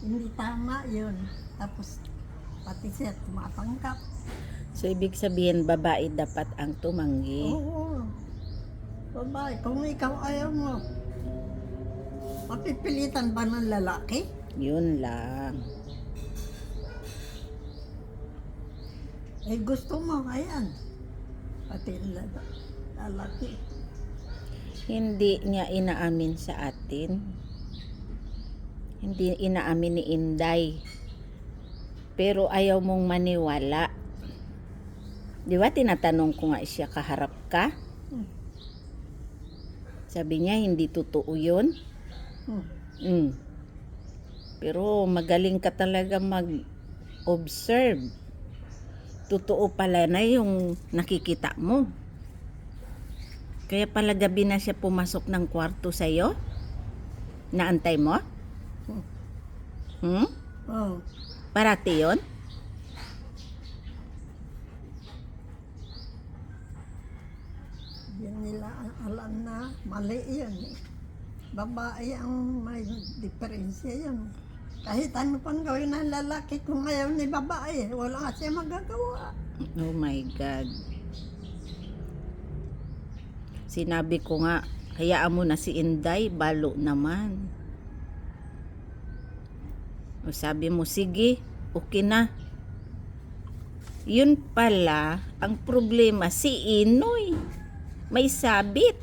Hindi tama yun. Tapos, pati siya tumatanggap. So, ibig sabihin, babae dapat ang tumanggi. Oo. Babae, kung ikaw ayaw mo, mapipilitan ba ng lalaki? Yun lang. Eh gusto mo, ayan. Pati lalaki. Hindi niya inaamin sa atin. Hindi inaamin ni Inday. Pero ayaw mong maniwala. Di ba tinatanong ko nga siya, kaharap ka? Hmm. Sabi niya, hindi totoo yun. Hmm. Pero magaling ka talaga mag-observe. Totoo pala na yung nakikita mo. Kaya pala gabi na siya pumasok ng kwarto sa'yo? Naantay mo? Oh. Parati yun? Yan nila alam na mali yan. Babae ang may diferensya yan. Kahit ano pang gawin ng lalaki kung ayaw ni babae, wala nga siya magagawa. Oh my God. Sinabi ko nga, hayaan mo na si Inday, balo naman. O sabi mo, sige, okay na. Yun pala, ang problema, si Inoy. May sabit.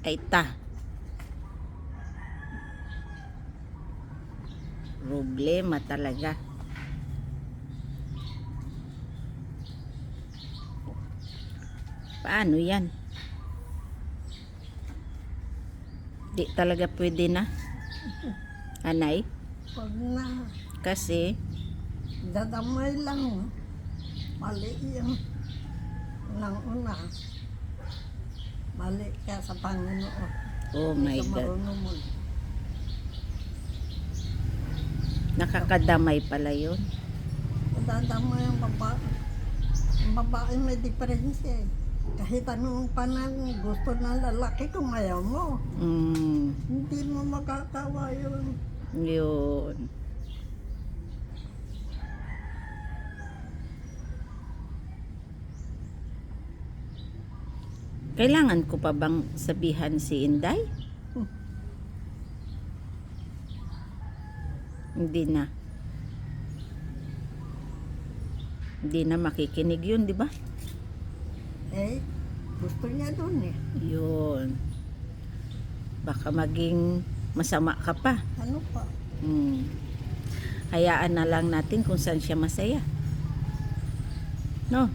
Ay ta. Problema talaga. Paano yan? Di talaga pwede na. Anay? Pag na Kasi, dadamay lang, mali yung nang una. Mali ka sa Panginoon. oh my Hindi ka God. marunong mo. Nakakadamay pala yun. Dadamay ang babae. Ang babae may diferensya eh. Kahit anong panang gusto ng lalaki kung ayaw mo, hindi mo makakawa yun. Yun. Kailangan ko pa bang sabihan si Inday? Hindi na. Hindi na makikinig yun, di ba? Eh, gusto niya dun eh. Yun. Baka maging masama ka pa. Ano pa? Hayaan na lang natin kung saan siya masaya. No?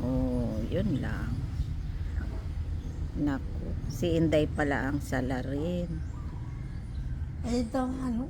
Oh, yun lang. Naku, si Inday pala ang salarin. Eh, itong ano,